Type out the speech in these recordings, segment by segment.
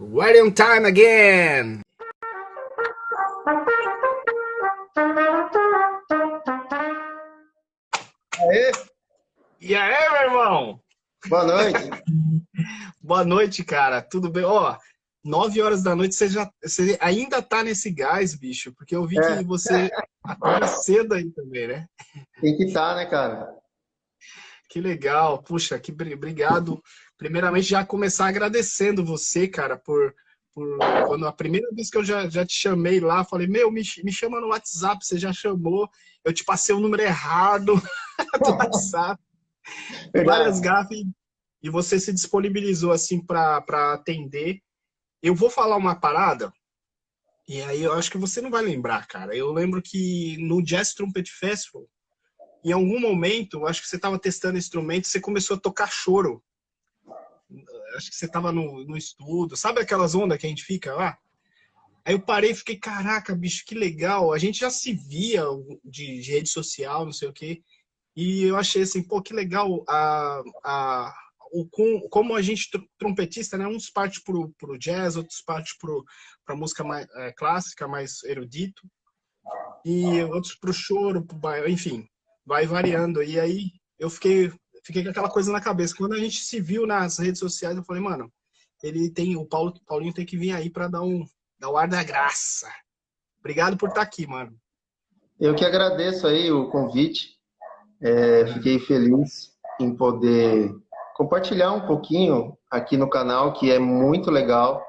Wedding time again! Aê, E aí, meu irmão? boa noite. Boa noite, cara. Tudo bem? Ó, 9 horas da noite você ainda tá nesse gás, bicho, porque eu vi É, que você acorda cedo aí também, né? tem que estar, né, cara? Que legal. Puxa, obrigado. Primeiramente, já começar agradecendo você, cara, por quando a primeira vez que eu já te chamei lá, falei, meu, me chama no WhatsApp, você já chamou, eu te passei o número errado do WhatsApp. Várias Verdade. gafas e você se disponibilizou assim para atender. Eu vou falar uma parada e aí eu acho que você não vai lembrar, cara. Eu lembro que no Jazz Trumpet Festival, em algum momento, eu acho que você estava testando instrumento, você começou a tocar choro. Acho que você estava no estudo, sabe aquelas ondas que a gente fica lá? Aí eu parei e fiquei, caraca, bicho, que legal. A gente já se via de rede social, não sei o quê. E eu achei assim, pô, que legal como a gente trompetista, né? Uns parte pro jazz, outros parte pra música mais clássica, mais erudito, e outros pro choro, enfim, vai variando. E aí eu fiquei com aquela coisa na cabeça. Quando a gente se viu nas redes sociais, eu falei, mano, Paulinho tem que vir aí pra dar o ar da graça. Obrigado por estar aqui, mano. Eu que agradeço aí o convite. Fiquei feliz em poder compartilhar um pouquinho aqui no canal, que é muito legal.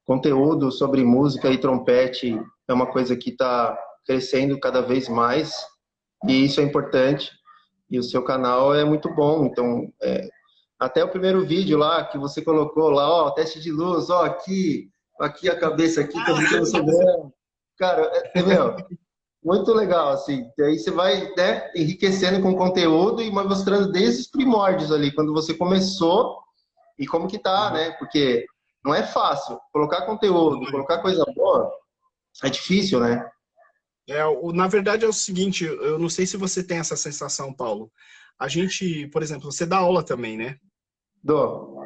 Conteúdo sobre música e trompete é uma coisa que está crescendo cada vez mais, e isso é importante. E o seu canal é muito bom. Então, até o primeiro vídeo lá que você colocou lá, ó, teste de luz, ó, aqui a cabeça aqui, Ah, tô ficando sobrando. Cara, meu, muito legal, assim. E aí você vai, né, enriquecendo com conteúdo e vai mostrando desde os primórdios ali, quando você começou e como que tá, né? Porque não é fácil. Colocar conteúdo, colocar coisa boa, é difícil, né? Na verdade é o seguinte, eu não sei se você tem essa sensação, Paulo. A gente, por exemplo, você dá aula também, né? Do,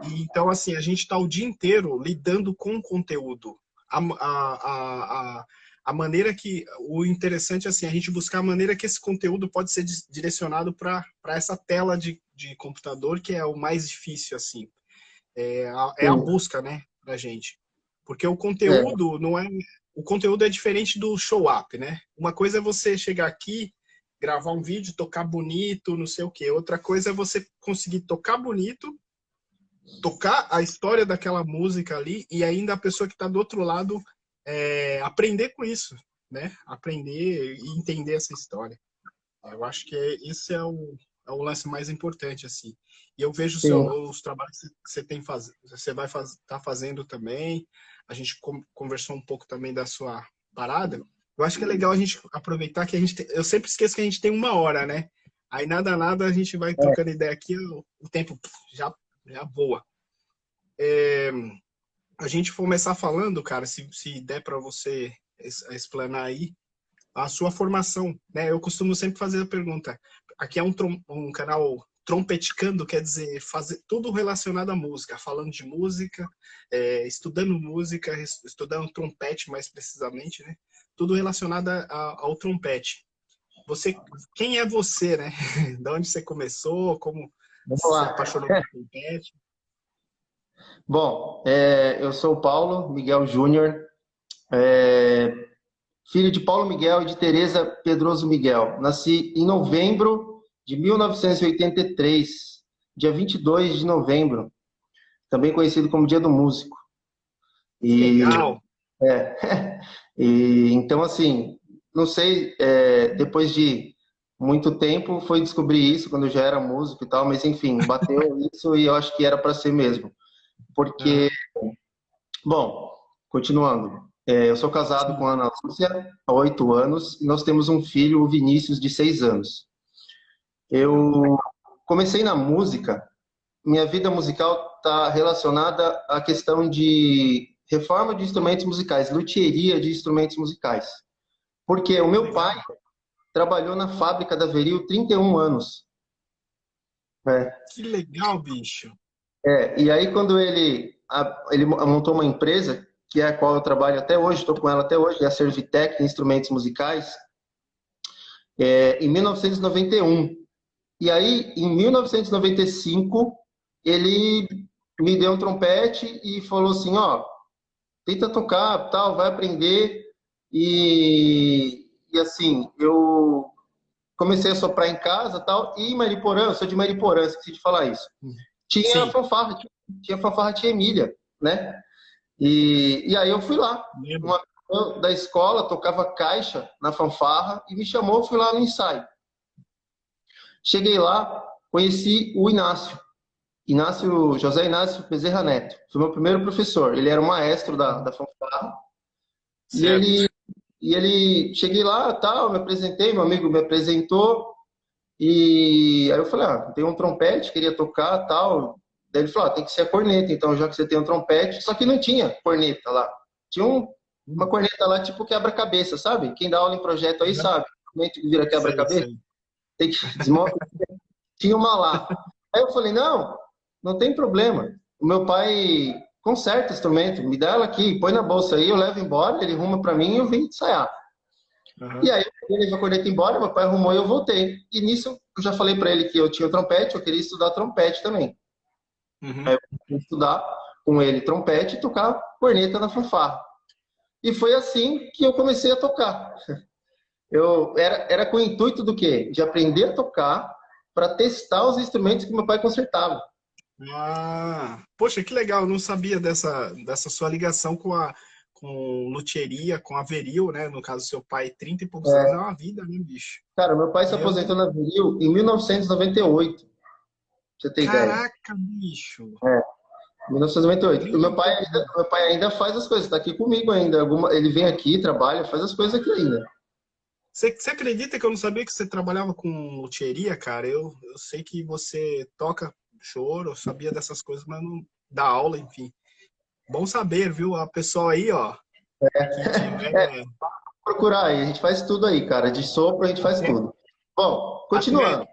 E, então, assim, a gente está o dia inteiro lidando com o conteúdo. A maneira que. O interessante é assim, a gente buscar a maneira que esse conteúdo pode ser direcionado para essa tela de computador, que é o mais difícil, assim. É a sim. busca, né, pra gente. Porque o É, conteúdo não é. O conteúdo é diferente do show-up, né? Uma coisa é você chegar aqui, gravar um vídeo, tocar bonito, não sei o quê. Outra coisa é você conseguir tocar bonito, tocar a história daquela música ali e ainda a pessoa que está do outro lado aprender com isso, né? Aprender e entender essa história. Eu acho que esse é o lance mais importante, assim. E eu vejo sim. os trabalhos que você você vai tá fazendo também. A gente conversou um pouco também da sua parada. Eu acho que é legal a gente aproveitar que eu sempre esqueço que a gente tem 1 hora, né? Aí nada a gente vai trocando ideia aqui, o tempo já voa. A gente começar falando, cara, se der para você explanar aí, a sua formação, né? Eu costumo sempre fazer a pergunta. Aqui é um canal trompeticando, quer dizer, fazer tudo relacionado à música, falando de música, estudando música, estudando trompete mais precisamente, né? Tudo relacionado ao trompete. Você, quem é você, né? De onde você começou, como Vamos se lá. apaixonou por trompete? Bom, eu sou o Paulo Miguel Júnior, é, filho de Paulo Miguel e de Teresa Pedroso Miguel. Nasci em novembro de 1983, dia 22 de novembro, também conhecido como Dia do Músico. Que E, legal! então, assim, não sei, depois de muito tempo foi descobrir isso, quando eu já era músico e tal, mas enfim, bateu isso e eu acho que era para ser mesmo. Porque, Aham. bom, continuando, eu sou casado com Sim. a Ana Lúcia há 8 anos e nós temos um filho, o Vinícius, de 6 anos. Legal. Eu comecei na música, minha vida musical está relacionada à questão de reforma de instrumentos musicais, luthieria de instrumentos musicais. Porque o meu pai Legal. trabalhou na fábrica da Veril 31 anos. Né? Que legal, bicho. E aí quando ele montou uma empresa, que é a qual eu trabalho até hoje, estou com ela até hoje, é a Servitec Instrumentos Musicais, em 1991. E aí, em 1995, ele me deu um trompete e falou assim, ó, tenta tocar, tal, vai aprender. E assim, eu comecei a soprar em casa, tal, e em Mariporã, eu sou de Mariporã, esqueci de falar isso. Tinha Sim. fanfarra, tinha fanfarra Tia Emília, né? E aí eu fui lá. Lembro. Uma da escola tocava caixa na fanfarra e me chamou, fui lá no ensaio. Cheguei lá, conheci o José Inácio Bezerra Neto. Foi meu primeiro professor. Ele era o maestro da fanfarra. E Certo. cheguei lá, tal, me apresentei, meu amigo me apresentou. E aí eu falei, tem um trompete, queria tocar, tal. Daí ele falou, tem que ser a corneta, então, já que você tem um trompete. Só que não tinha corneta lá. Tinha uma Hum. corneta lá, tipo quebra-cabeça, sabe? Quem dá aula em projeto aí Uhum. sabe. Como que vira Sei, quebra-cabeça? sei. Tem que desmontar. Tinha uma lá. Aí eu falei, não tem problema. O meu pai conserta o instrumento, me dá ela aqui, põe na bolsa aí, eu levo embora, ele arruma pra mim e eu vim ensaiar. E Uhum. aí eu levei a corneta embora, meu pai arrumou e eu voltei. E nisso eu já falei pra ele que eu tinha o trompete, eu queria estudar trompete também. Aí Uhum. eu fui estudar com ele trompete e tocar corneta na fanfarra. E foi assim que eu comecei a tocar. Eu era com o intuito do quê? De aprender a tocar para testar os instrumentos que meu pai consertava. Poxa, que legal, eu não sabia dessa sua ligação com luthieria, com a Veril, né? No caso, seu pai, 30 e poucos anos, é É, uma vida, né, bicho? cara, meu pai se Meu Deus. aposentou na Viril em 1998, pra você ter ideia. Caraca, bicho. 1998. O 30 e poucos anos. meu pai ainda faz as coisas, está aqui comigo ainda. Ele vem aqui, trabalha, faz as coisas aqui ainda. Você acredita que eu não sabia que você trabalhava com luthieria, cara? Eu sei que você toca choro, eu sabia dessas coisas, mas não dá aula, enfim. Bom saber, viu? A pessoa aí, ó, que tiver. É, procurar aí, a gente faz tudo aí, cara. De sopro a gente faz Até, tudo. Bom, até. continuando.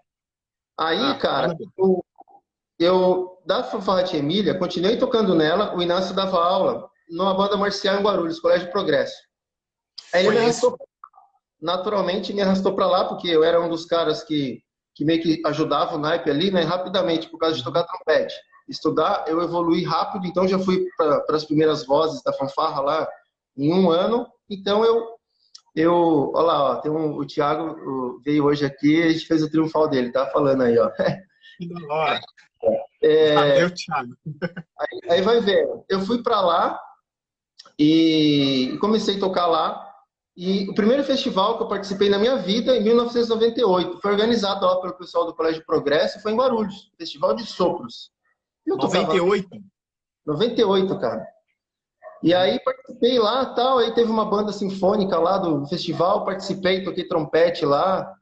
Aí, cara, Manda bem. eu da fanfarra Tia Emília, continuei tocando nela. O Inácio dava aula numa banda marcial em Guarulhos, Colégio Progresso. Aí ele me Conheço. arrastou, naturalmente me arrastou para lá, porque eu era um dos caras que meio que ajudava o naipe ali, né, rapidamente, por causa de tocar Uhum. trompete. Estudar, eu evoluí rápido, então já fui para as primeiras vozes da fanfarra lá em um ano. Então olha lá, ó, o Thiago veio hoje aqui, a gente fez o triunfal dele, tá falando aí, ó. Que da hora. É, Valeu, Thiago. aí vai ver, eu fui para lá e comecei a tocar lá. E o primeiro festival que eu participei na minha vida, em 1998, foi organizado lá pelo pessoal do Colégio Progresso, foi em Guarulhos, Festival de Sopros. Eu noventa tocava e oito. 98, cara. E Uhum. aí participei lá, tal, aí teve uma banda sinfônica lá do festival, participei, toquei trompete lá.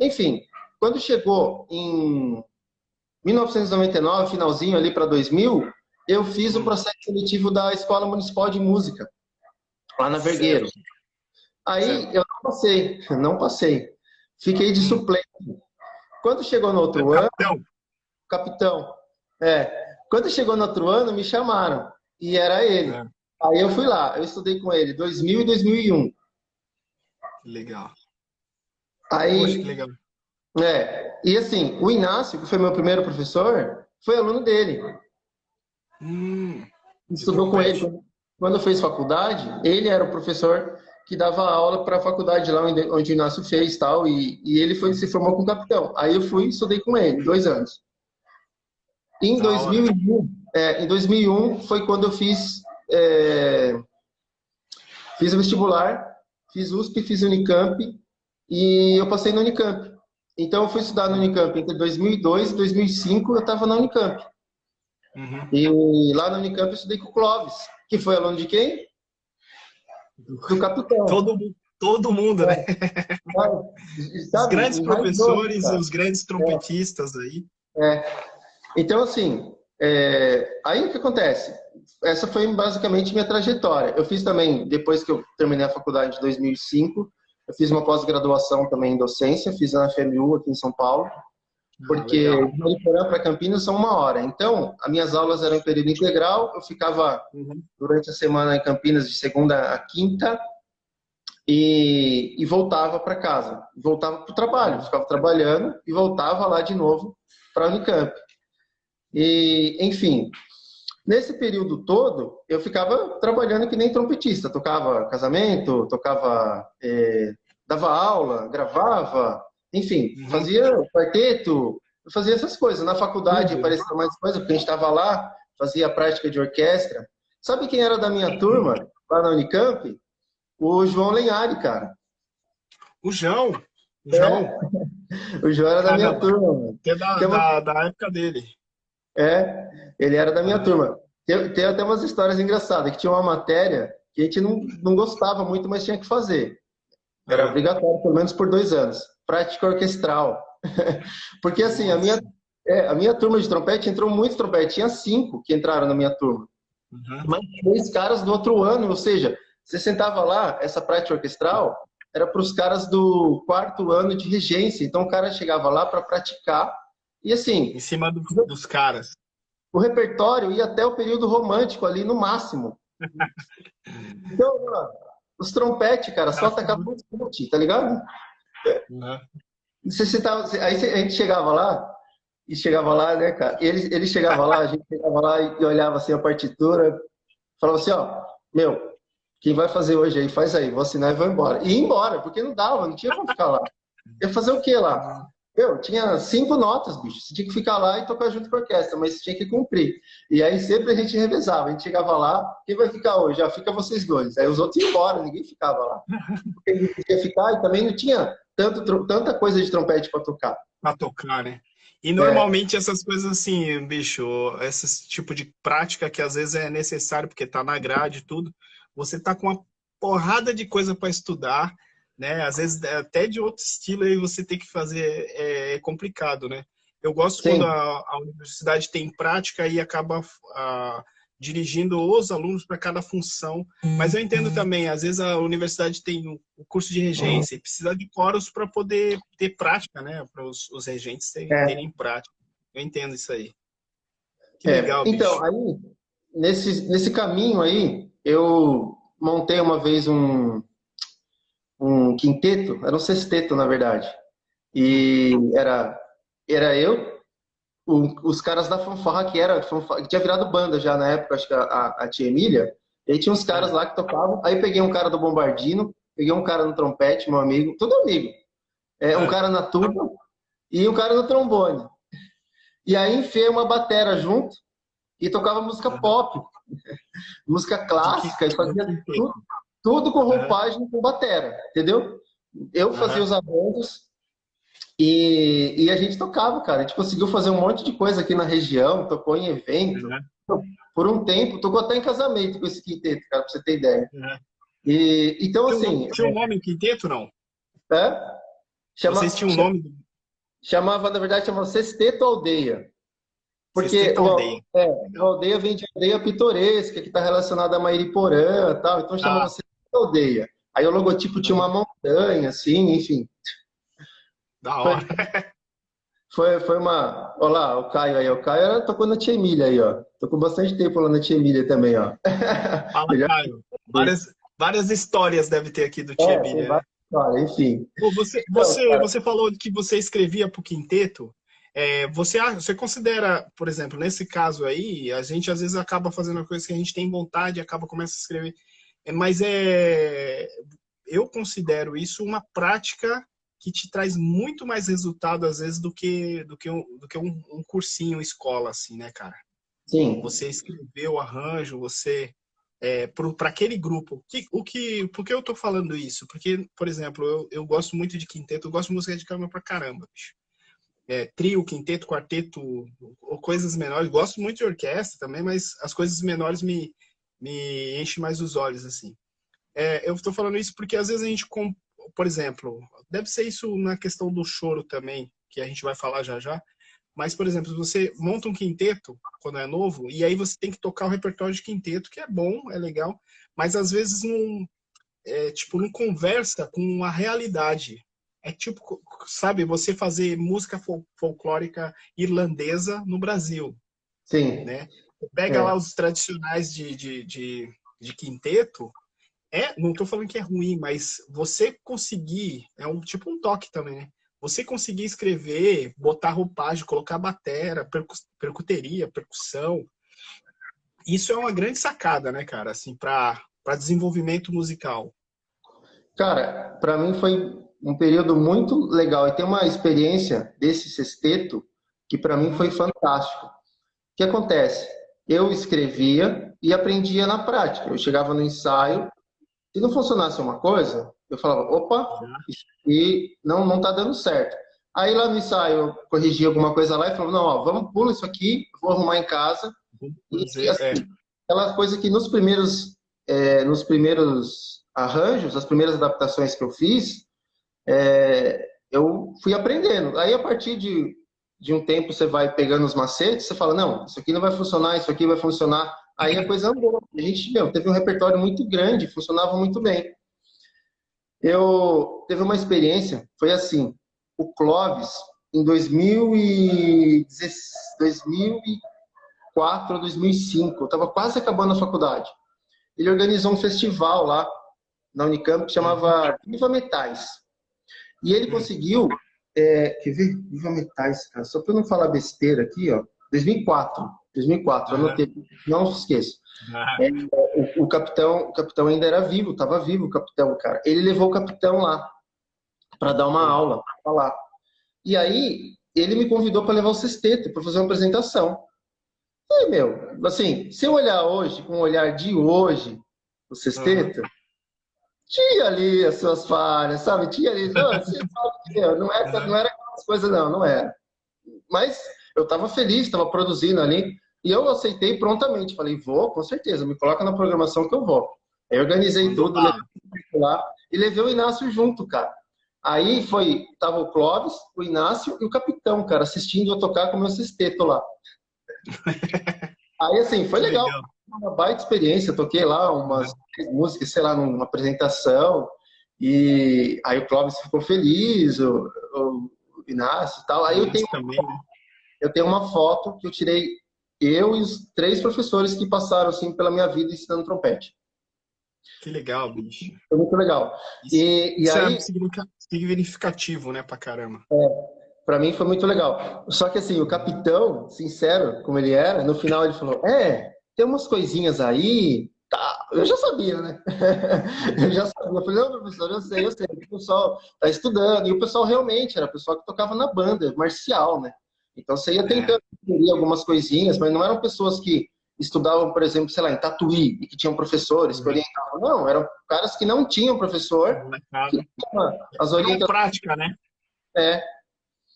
Enfim, quando chegou em 1999, finalzinho ali para 2000, eu fiz o Hum. processo seletivo da Escola Municipal de Música, lá na Vergueiro. Certo, Aí certo. eu não passei, não passei. Fiquei de Hum. suplente. Quando chegou no outro ano, Capitão. capitão, quando chegou no outro ano, me chamaram. E era ele. É, Aí eu fui lá, eu estudei com ele 2000 e 2001. que legal. Poxa, que Aí, legal. e assim, o Inácio, que foi meu primeiro professor, foi aluno dele. De Estudou com ele trompete. quando fez faculdade. Ele era o professor que dava aula para a faculdade lá onde o Inácio fez tal. E ele se formou com capitão. Aí eu fui e estudei com ele, 2 anos. Em Da hora. 2001 foi quando eu fiz o vestibular, fiz USP, fiz Unicamp e eu passei no Unicamp. Então eu fui estudar no Unicamp entre 2002 e 2005, eu estava na Unicamp. Uhum. E lá na Unicamp eu estudei com o Clóvis, que foi aluno de quem? Do capitão. Todo mundo, né? Os Sabe, grandes o mais novo, professores, cara. os grandes trompetistas aí. É. Então, assim, aí o que acontece? Essa foi basicamente minha trajetória. Eu fiz também, depois que eu terminei a faculdade em 2005, eu fiz uma pós-graduação também em docência, fiz na FMU aqui em São Paulo. Ah, porque legal. de Mariporã para Campinas são 1 hora. Então, as minhas aulas eram em período integral, eu ficava Uhum. durante a semana em Campinas de segunda a quinta e voltava para casa. Voltava para o trabalho, Uhum. ficava trabalhando e voltava lá de novo para a Unicamp. E, enfim, nesse período todo, eu ficava trabalhando que nem trompetista. Tocava casamento, dava aula, gravava, enfim, Uhum. fazia quarteto, eu fazia essas coisas. Na faculdade Tudo, né? aparecia mais coisa, porque a gente estava lá, fazia prática de orquestra. Sabe quem era da minha turma, lá na Unicamp? O João Lenhari, cara. O João. O João. É, o João era da minha Caramba. turma, mano. Que é Tem uma da época dele. Ele era da minha Aham. turma. Tem até umas histórias engraçadas, que tinha uma matéria que a gente não gostava muito, mas tinha que fazer. Era Ah, obrigatório, pelo menos por 2 anos. Prática orquestral. Porque assim, nossa. a minha turma de trompete entrou muitos trompetes. Tinha 5 que entraram na minha turma. Uhum. Mas 2 caras do outro ano, ou seja, você sentava lá, essa prática orquestral era para os caras do 4º ano de regência. Então o cara chegava lá para praticar. E assim, Em cima dos caras. o repertório ia até o período romântico ali no máximo. Então, mano, os trompetes, cara, só Caramba. atacavam o chute, tá ligado? Uhum. Aí a gente chegava lá, né, cara? Ele chegava lá, a gente chegava lá e olhava assim a partitura, falava assim, ó, meu, quem vai fazer hoje aí, faz aí, vou assinar e vou embora. E ia embora, porque não dava, não tinha como ficar lá. Ia fazer o quê lá? Meu, tinha 5 notas, bicho. Você tinha que ficar lá e tocar junto com a orquestra, mas você tinha que cumprir. E aí sempre a gente revezava. A gente chegava lá, quem vai ficar hoje? Ah, fica vocês dois. Aí os outros iam embora, ninguém ficava lá. Porque ninguém queria ficar e também não tinha tanta coisa de trompete para tocar. Pra tocar, né? E É, normalmente essas coisas assim, bicho, esse tipo de prática que às vezes é necessário porque tá na grade e tudo, você tá com uma porrada de coisa para estudar, né? Às vezes até de outro estilo aí você tem que fazer é complicado, né? Eu gosto quando sim. a universidade tem prática e acaba dirigindo os alunos para cada função. Mas eu entendo também, às vezes a universidade tem o curso de regência e precisa de coros para poder ter prática, né? Para os regentes É, terem prática. Eu entendo isso aí. Que legal, Então, bicho. aí, nesse caminho aí, eu montei uma vez um quinteto, era um sexteto, na verdade. Hum. E era eu, os caras da fanfarra, que tinha virado banda já na época, acho que a tia Emília, e aí tinha uns caras Ah, lá que tocavam, aí peguei um cara do bombardino, peguei um cara no trompete, meu amigo, tudo amigo, um ah. cara na tuba e um cara no trombone. E aí enfiei uma batera junto e tocava música Aham. pop, música clássica, e Do fazia tudo, quinteto. tudo com Aham, roupagem com batera, entendeu? Eu fazia aham, os arranjos e a gente tocava, cara. A gente conseguiu fazer um monte de coisa aqui na região, tocou em evento. aham, Por um tempo, tocou até em casamento com esse quinteto, cara, pra você ter ideia. aham. Então, assim, Tinha um nome em quinteto, não? é, Vocês chama, tinham um nome? chamava, na verdade, chamava Sexteto Aldeia. Porque Sexteto Aldeia. o Legal. aldeia vem de aldeia pitoresca, que está relacionada a Mairiporã e tal, então chamava Ah, Sexteto Aldeia. Aí o logotipo tinha uma aham. montanha, assim, enfim. Da Foi, hora. foi uma. Olha lá, o Caio aí. O Caio tocou na Tia Emília aí, ó. Tocou bastante tempo lá na Tia Emília também, ó. Fala, Melhor Caio. que Várias histórias deve ter aqui do Tia tem Emília, né? várias histórias, enfim. Pô, Então, cara, você falou que você escrevia para o quinteto. Você considera, por exemplo, nesse caso aí, a gente às vezes acaba fazendo uma coisa que a gente tem vontade e acaba começa a escrever. Mas eu considero isso uma prática que te traz muito mais resultado às vezes do que um cursinho escola assim, né, cara? sim, Você escreveu o arranjo, você para aquele grupo. Por que eu tô falando isso? Porque, por exemplo, eu gosto muito de quinteto, eu gosto de música de câmara pra caramba, bicho. Trio, quinteto, quarteto, ou coisas menores. Gosto muito de orquestra também, mas as coisas menores me enchem mais os olhos, assim. Eu estou falando isso porque às vezes a gente, por exemplo, deve ser isso na questão do choro também, que a gente vai falar já já. Mas, por exemplo, você monta um quinteto quando é novo, e aí você tem que tocar o repertório de quinteto, que é bom, é legal, mas às vezes não, tipo, não conversa com a realidade. É tipo, sabe, você fazer música folclórica irlandesa no Brasil, Sim, né? Pega lá é. os tradicionais de quinteto, não estou falando que é ruim, mas você conseguir, é um tipo um toque também, né? Você conseguir escrever, botar roupagem, colocar batera, percuteria, percussão, isso é uma grande sacada, né, cara, assim, para desenvolvimento musical. Cara, para mim foi um período muito legal e tem uma experiência desse sexteto que para mim foi Uhum. fantástico. O que acontece? Eu escrevia e aprendia na prática. Eu chegava no ensaio, se não funcionasse uma coisa, eu falava, opa, Já. isso aqui não tá dando certo. Aí lá no ensaio eu corrigia alguma coisa lá e falava, não, ó, vamos, pula isso aqui, vou arrumar em casa. Vamos E fazer, assim, aquela coisa que nos primeiros arranjos, as primeiras adaptações que eu fiz, eu fui aprendendo. Aí, a partir de um tempo, você vai pegando os macetes, você fala, não, isso aqui não vai funcionar, isso aqui vai funcionar. Aí a coisa andou. A gente, teve um repertório muito grande, funcionava muito bem. Eu teve uma experiência, foi assim, o Clóvis, em 2004 ou 2005, eu estava quase acabando a faculdade. Ele organizou um festival lá na Unicamp que Uhum. chamava Viva Metais. E ele Hum. conseguiu, quer ver? Viva Metais, cara, só para eu não falar besteira aqui, ó, 2004, 2004, Aham. anotei, não esqueço. Ah, É, o capitão ainda era vivo, estava vivo o capitão, cara. Ele levou o capitão lá para dar uma pô, aula, para falar. E aí, ele me convidou para levar o sexteto, para fazer uma apresentação. E, assim, se eu olhar hoje, com o olhar de hoje, o aham. sexteto, tinha ali as suas falhas, sabe? Tinha ali, não, você sabe que não Aham. era aquelas coisas, não era. Mas eu estava feliz, estava produzindo ali, e eu aceitei prontamente. Falei, vou, com certeza, me coloca na programação que eu vou. Aí eu organizei Mandou tudo, levei bala. lá e levei o Inácio junto, cara. Aí tava o Clóvis, o Inácio e o Capitão, cara, assistindo eu tocar com o meu sexteto lá. Aí, assim, foi Que legal, legal. uma baita experiência. Eu toquei lá umas Aham. 3 músicas, sei lá, numa apresentação. E aí o Clóvis ficou feliz, o Inácio e tal. Aí eu tenho, Inácio também, né? eu tenho uma foto que eu tirei, eu e os 3 professores que passaram assim pela minha vida ensinando trompete. Que legal, bicho. Foi muito legal. Isso, E isso é aí, significativo, né, pra caramba. para mim foi muito legal. Só que assim, o capitão, sincero como ele era, no final ele falou: tem umas coisinhas aí. Tá, eu já sabia, né? Eu já sabia. Eu falei: não, professor, eu sei. O pessoal tá estudando. E o pessoal realmente era o pessoal que tocava na banda marcial, né? Então você ia É, tentando entender algumas coisinhas, mas não eram pessoas que estudavam, por exemplo, sei lá, em Tatuí, e que tinham professores que uhum. orientavam. Não, eram caras que não tinham professor, que Molecada. tinham as É uma orientações. prática, né? É,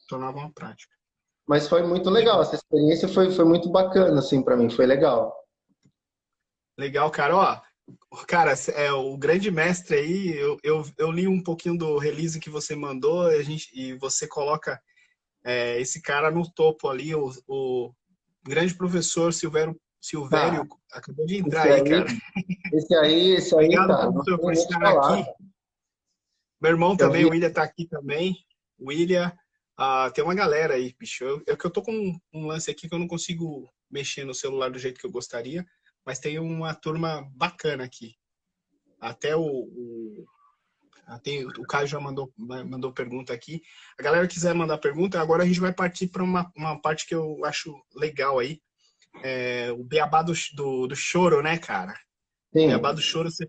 Tornava uma prática. mas foi muito legal, Legal. essa experiência foi muito bacana, assim, para mim, foi legal. Legal, cara. Ó, cara, o grande mestre aí, eu li um pouquinho do release que você mandou, e você coloca esse cara no topo ali, o grande professor Ah, Silvério acabou de entrar esse aí, aí, cara. esse aí, Obrigado, cara, não professor, tem por nem o que estar falar. aqui. Meu irmão Eu também, vi, o William, tá aqui também. O William, tem uma galera aí, bicho. É que eu tô com um lance aqui que eu não consigo mexer no celular do jeito que eu gostaria, mas tem uma turma bacana aqui. Até o Caio já mandou pergunta aqui. A galera quiser mandar pergunta, agora a gente vai partir para uma parte que eu acho legal aí. O beabá do choro, né, cara? Beabá sim. do Choro, você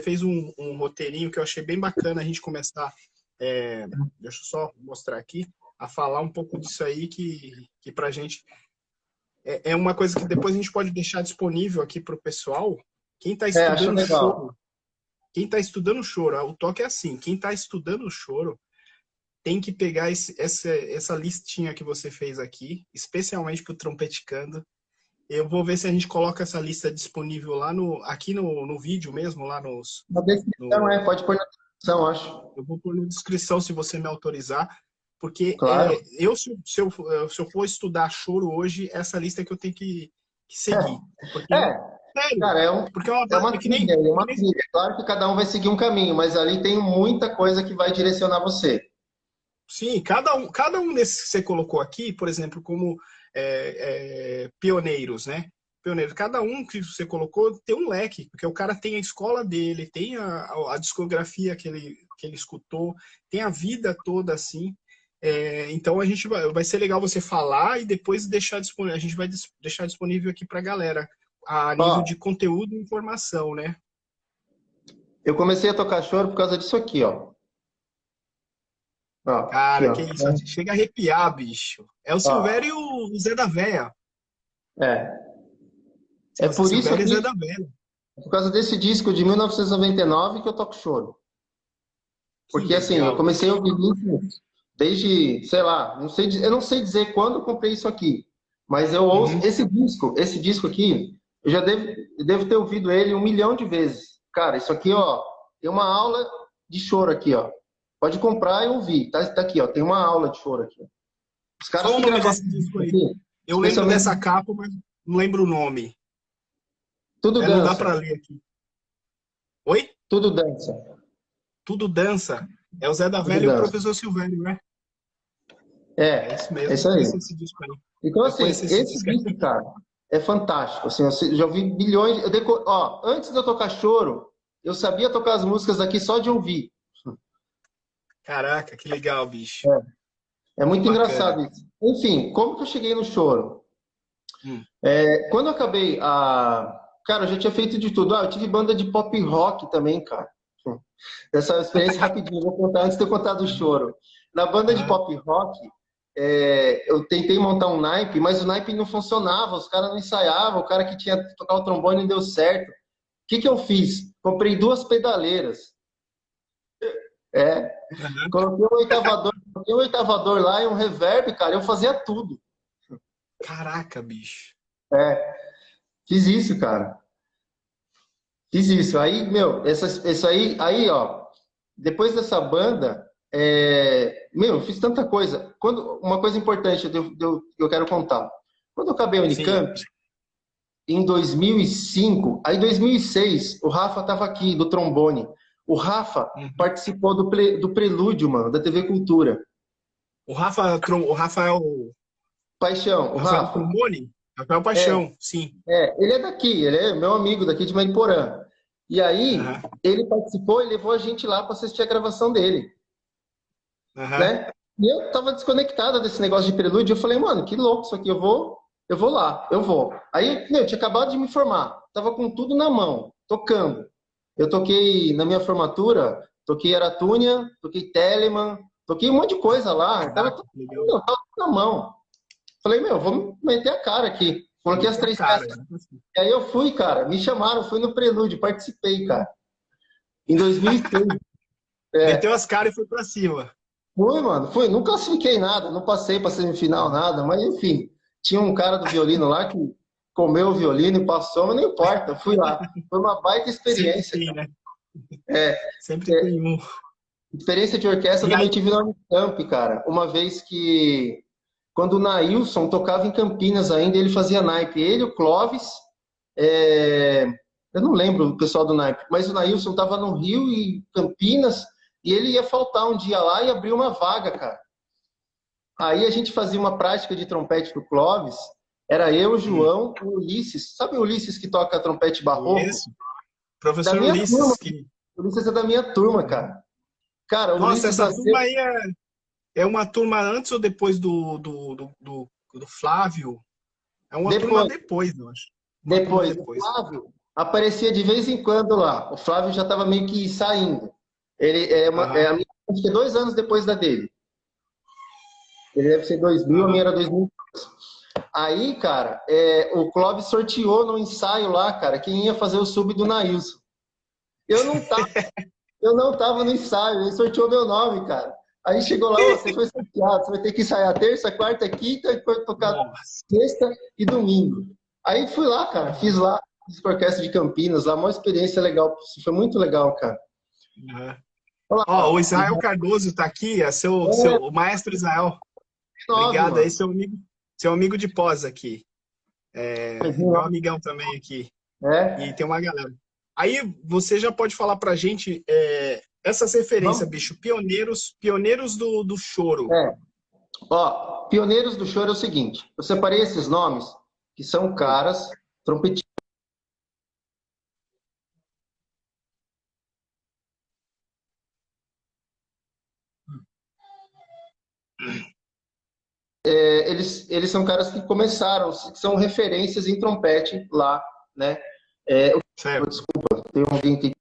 fez um roteirinho que eu achei bem bacana a gente começar. Deixa eu só mostrar aqui, a falar um pouco disso aí, que pra gente é uma coisa que depois a gente pode deixar disponível aqui pro pessoal. Quem está Acho estudando legal. choro, quem está estudando choro, o toque é assim, quem está estudando choro tem que pegar essa listinha que você fez aqui, especialmente pro trompeticando. Eu vou ver se a gente coloca essa lista disponível aqui no vídeo mesmo, lá Na descrição, no, pode pôr na descrição, acho. eu vou pôr na descrição se você me autorizar, porque Claro. se eu for estudar choro hoje, essa lista que eu tenho que seguir. Porque, É, sério, cara, porque é uma, é uma é que nem, trilha, é é que uma nem trilha. Claro que cada um vai seguir um caminho, mas ali tem muita coisa que vai direcionar você. Sim, cada um desses que você colocou aqui, por exemplo, como pioneiros, né? Pioneiros, cada um que você colocou tem um leque, porque o cara tem a escola dele, tem a discografia que ele escutou, tem a vida toda assim. Então a gente vai ser legal você falar e depois deixar disponível, a gente vai deixar disponível aqui para a galera, a nível Ó, de conteúdo e informação, né? eu comecei a tocar choro por causa disso aqui, ó. Ó, aqui, Cara, que ó. isso, chega a arrepiar, bicho. É o Silvério e Ó, o Zé da Véia. é. É São por isso Silvério e Zé aqui, da Véia. por causa desse disco de 1999 que eu toco choro. Que Porque assim, eu legal, comecei a bicho. ouvir isso desde, sei lá, não sei, eu não sei dizer quando eu comprei isso aqui, mas eu ouço Uhum. esse disco aqui, eu devo ter ouvido ele 1 milhão de vezes. Cara, isso aqui, ó, tem uma aula de choro aqui, ó. Pode comprar e ouvir. Tá aqui, ó, tem uma aula de choro aqui. Os caras Qual o que nome gravaram desse esse disco disco aí? aqui, Eu lembro especialmente dessa capa, mas não lembro o nome. Tudo Não dá para Dança, ler aqui. Oi? Tudo Dança, Tudo Dança. É o Zé da Tudo Velha e o Dança. Professor Silvério, né? É isso É mesmo. Eu isso aí. conheço esse disco aí. Então, Eu conheço assim, esse esse disco disco, aí. cara, é fantástico. Assim, eu já ouvi bilhões. Ó, antes de eu tocar choro, eu sabia tocar as músicas aqui só de ouvir. Caraca, que legal, bicho. É muito Bacana. engraçado isso. Enfim, como que eu cheguei no choro? Hum. Quando eu acabei a. Cara, eu já tinha feito de tudo. Eu tive banda de pop rock também, cara. Essa experiência rapidinho, vou contar antes de eu contar do choro. Na banda de Aham. pop rock, eu tentei montar um naipe, mas o naipe não funcionava, os caras não ensaiavam, o cara que tinha que tocar o trombone não deu certo. O que que eu fiz? Comprei 2 pedaleiras. É, Aham. coloquei um oitavador lá e um reverb, cara, eu fazia tudo. Caraca, bicho. Fiz isso, cara. Fiz isso. Aí, meu, isso aí, ó, depois dessa banda, meu, eu fiz tanta coisa. Uma coisa importante eu quero contar. Quando eu acabei a Sim. Unicamp, em 2005, aí em 2006, o Rafa estava aqui, do trombone. O Rafa Uhum. participou do Prelúdio, mano, da TV Cultura. O Rafael, Paixão, o Rafael Rafa. Trombone? Rafael É, Paixão, sim. ele é daqui, ele é meu amigo daqui de Mariporã. E aí, Aham. ele participou e levou a gente lá para assistir a gravação dele, Aham. né? E eu tava desconectada desse negócio de prelúdio. Eu falei, mano, que louco isso aqui. Eu vou lá, eu vou. Aí, meu, eu tinha acabado de me formar, tava com tudo na mão, tocando. Eu toquei na minha formatura, toquei Aratúnia, toquei Telemann, toquei um monte de coisa lá. Tava, Caraca, tudo- que legal. meu, tava tudo na mão. Falei, meu, vamos meter a cara aqui. Coloquei as Meteu a três cara. peças. E aí eu fui, cara. Me chamaram, fui no prelúdio, participei, cara. Em 2006. Meteu É, as caras e foi pra cima. fui, mano, fui. Não classifiquei nada, não passei para semifinal, nada, mas enfim. Tinha um cara do violino lá que comeu o violino e passou, mas não importa, fui lá. Foi uma baita Sempre experiência, tem, cara. né? É, Sempre tem um. experiência de orquestra eu E também aí, tive na Unicamp, cara. Uma vez que, quando o Nailson tocava em Campinas ainda, ele fazia naipe. Ele, o Clóvis, é, eu não lembro o pessoal do naipe, mas o Nailson estava no Rio e Campinas, e ele ia faltar um dia lá e abriu uma vaga, cara. Aí a gente fazia uma prática de trompete pro Clóvis. Era eu, o hum, João, o Ulisses. Sabe o Ulisses que toca trompete barroco? conheço. Da Professor minha turma. Ulisses, que. O Ulisses é da minha turma, cara. Cara, o Nossa, Ulisses essa nasceu. turma aí é uma turma antes ou depois do Flávio? É uma turma Depois, depois, eu acho. Uma turma depois, o depois. Flávio aparecia de vez em quando lá. O Flávio já estava meio que saindo. Ele é Aham, a minha, acho que é 2 anos depois da dele. Ele deve ser 2000, a minha aham. era 2000. Aí, cara, o Clóvis sorteou no ensaio lá, cara, quem ia fazer o sub do Nailson. Eu não tava, eu não tava no ensaio, ele sorteou meu nome, cara. Aí chegou lá, "Ô, você foi sorteado, você vai ter que ensaiar terça, quarta, quinta, e depois tocar Nossa. sexta e domingo." Aí fui lá, cara, fiz lá, fiz com a Orquestra de Campinas, lá, uma experiência legal, foi muito legal, cara. Aham. Olha lá, Ó, o ó, Israel Cardoso tá aqui, o maestro Israel. 9, Obrigado aí, mano. seu amigo de pós aqui. Meu amigão também aqui. E É, tem uma galera. Aí você já pode falar pra gente Essas referências, Vamos? bicho, pioneiros do choro. É. Ó, pioneiros do choro é o seguinte, eu separei esses nomes, que são caras, trompetistas. Eles são caras que começaram, que são referências em trompete lá, né? Certo. Desculpa, tem alguém que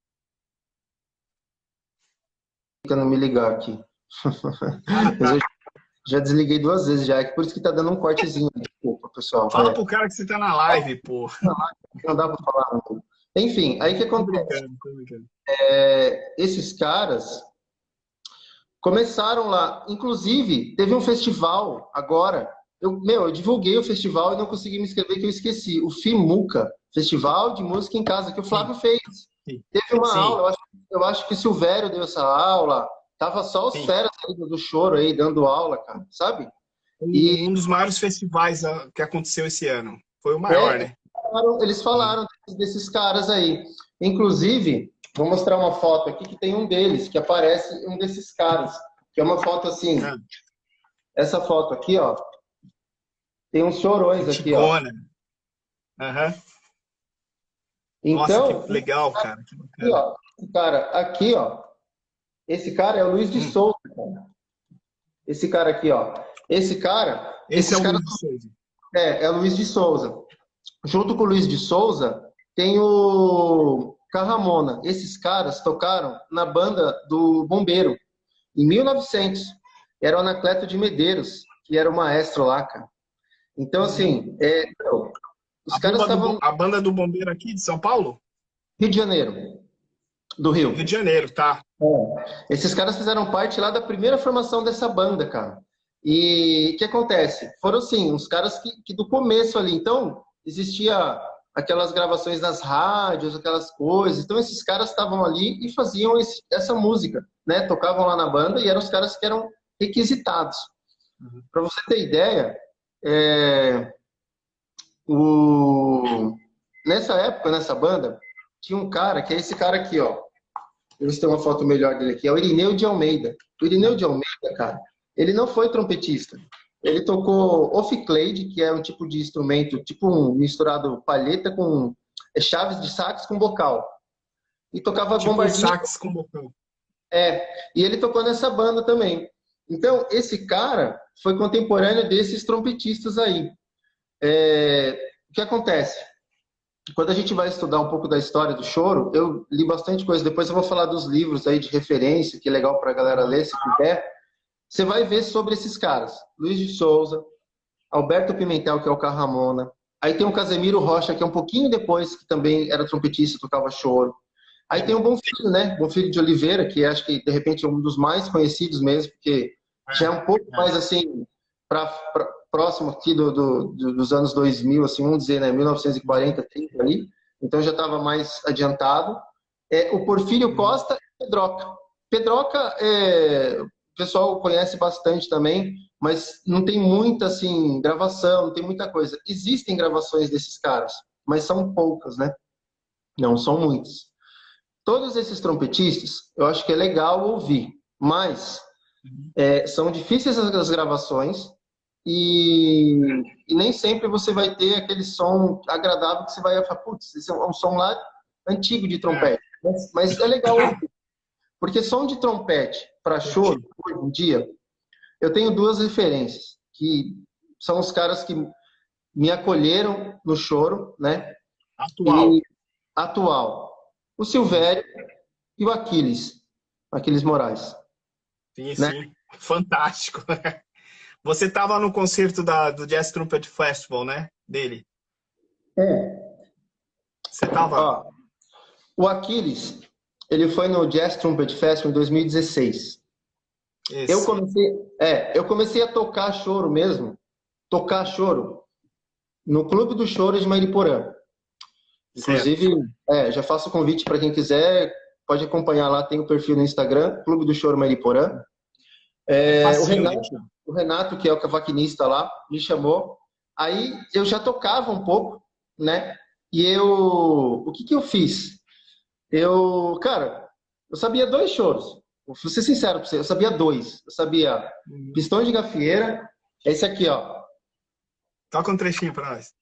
tentando me ligar aqui. Ah, Mas tá. eu já desliguei 2 vezes já, é por isso que tá dando um cortezinho. Desculpa, pessoal. Fala pro cara que você tá na live, pô. Não dá para falar muito. Enfim, aí o que Tô acontece? brincando, tô brincando. Esses caras começaram lá. Inclusive, teve um festival agora. Eu divulguei o festival e não consegui me inscrever, que eu esqueci. O FIMUCA, Festival de Música em Casa, que o Sim, Flávio fez. sim. Teve uma Sim, aula, eu acho que o Silvério deu essa aula. Tava só os sim. feras aí do choro aí, dando aula, cara, sabe? E Um dos maiores festivais que aconteceu esse ano. Foi o maior, é, né? eles falaram desses caras aí. Inclusive, vou mostrar uma foto aqui que tem um deles, que aparece um desses caras. Que é uma foto assim. Ah, Essa foto aqui, ó. Tem uns chorões aqui, ó. antigona. Aham. Nossa, que Então, legal, cara. Que aqui, bacana. ó. Esse cara aqui, ó. Esse cara é o Luiz de Hum, Souza, cara. Esse cara aqui, ó. Esse cara, esse é esses o caras Luiz de Souza. é o Luiz de Souza. Junto com o Luiz de Souza, tem o Carramona. Esses caras tocaram na banda do Bombeiro, em 1900. Era o Anacleto de Medeiros, que era o maestro lá, cara. Então, Uhum. assim, os caras estavam no A banda do bombeiro aqui de São Paulo? Rio de Janeiro, do Rio de Rio. Janeiro, tá. Esses caras fizeram parte lá da primeira formação dessa banda, cara. E o que acontece? Foram, assim, uns caras que do começo ali. Então, existia aquelas gravações nas rádios, aquelas coisas. Então, esses caras estavam ali e faziam essa música, né? Tocavam lá na banda e eram os caras que eram requisitados. Uhum. Para você ter ideia, é, o... nessa época, nessa banda, tinha um cara, que é esse cara aqui, ó. Eles têm uma foto melhor dele aqui. É o Irineu de Almeida. O Irineu de Almeida, cara, ele não foi trompetista. Ele tocou oficleide, que é um tipo de instrumento, tipo um misturado palheta com chaves de sax com bocal. E tocava Tipo um bombardino. sax com bocão. E ele tocou nessa banda também. Então, esse cara foi contemporâneo desses trompetistas aí. O que acontece? Quando a gente vai estudar um pouco da história do choro, eu li bastante coisa. Depois eu vou falar dos livros aí de referência, que é legal para a galera ler, se quiser. Você vai ver sobre esses caras. Luiz de Souza, Alberto Pimentel, que é o Carramona. Aí tem o Casemiro Rocha, que é um pouquinho depois, que também era trompetista, tocava choro. Aí tem o Bonfilho, né? Bonfilho de Oliveira, que acho que, de repente, é um dos mais conhecidos mesmo, porque já é um pouco É, é. mais, assim, próximo aqui dos anos 2000, assim, vamos dizer, né? 1940, 30 ali. Então já estava mais adiantado. O Porfírio Uhum. Costa e Pedroca. Pedroca, o pessoal conhece bastante também, mas não tem muita, assim, gravação, não tem muita coisa. Existem gravações desses caras, mas são poucas, né? Não são muitas. Todos esses trompetistas, eu acho que é legal ouvir, mas Uhum. são difíceis as gravações e, nem sempre você vai ter aquele som agradável que você vai falar, putz, esse é um som lá antigo de É, trompete. Mas é legal ouvir, porque som de trompete para choro, curti. hoje em dia, eu tenho 2 referências, que são os caras que me acolheram no choro, né? Atual. E atual. O Uhum. Silvério e o Aquiles Moraes, Sim, né? sim. Fantástico. Você tava no concerto do Jazz Trumpet Festival, né? Dele. Você tava? Ó, o Aquiles, ele foi no Jazz Trumpet Festival em 2016. Eu Esse. comecei, eu comecei a tocar choro mesmo, tocar choro, no Clube do Choro de Mairiporã. Certo. Inclusive, já faço o convite para quem quiser, pode acompanhar lá, tem o perfil no Instagram, Clube do Choro Mairiporã. É O facinho de Renato, achar. o Renato, que é o cavaquinista lá, me chamou. Aí eu já tocava um pouco, né? E o que que eu fiz? Cara, Eu sabia dois choros. Vou ser sincero pra você, eu sabia dois. Eu sabia Pistões de Gafieira, esse aqui, ó. Toca um trechinho pra nós.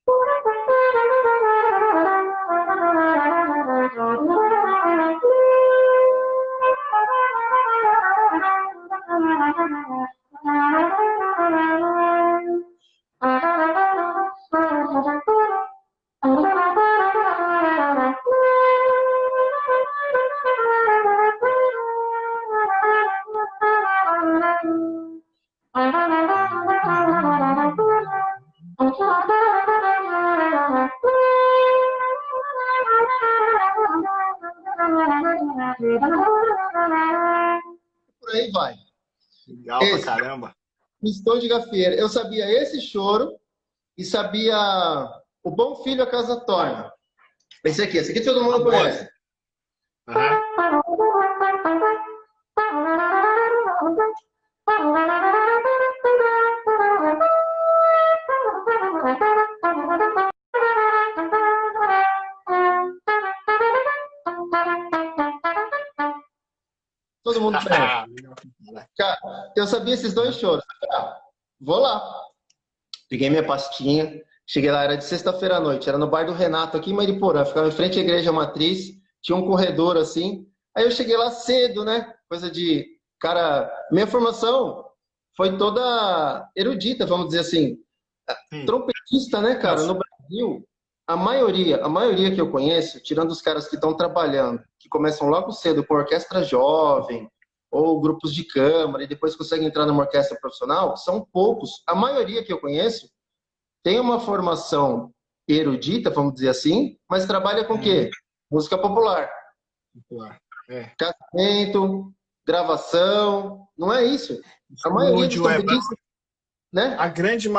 Por aí vai. Legal pra Esse, caramba. Pistões de Gafieira. Eu sabia esse choro e sabia O Bom Filho a Casa Torna. Esse aqui todo mundo conhece. Aham. Todo mundo conhece. Cara, eu sabia esses dois choros. Ah, vou lá. Peguei minha pastinha. Cheguei lá, era de sexta-feira à noite. Era no bar do Renato, aqui em Mariporã. Ficava em frente à Igreja Matriz. Tinha um corredor assim. Aí eu cheguei lá cedo, né? Coisa de... Cara, minha formação foi toda erudita, vamos dizer assim. Sim. Trompetista, né, cara? Nossa. No Brasil, a maioria que eu conheço, tirando os caras que estão trabalhando, que começam logo cedo com orquestra jovem ou grupos de câmara e depois conseguem entrar numa orquestra profissional, são poucos. A maioria que eu conheço tem uma formação erudita, vamos dizer assim, mas trabalha com o quê? Música popular. É. Casamento, gravação, não é isso. A maioria dos Estúdio, trompetistas, né? a grande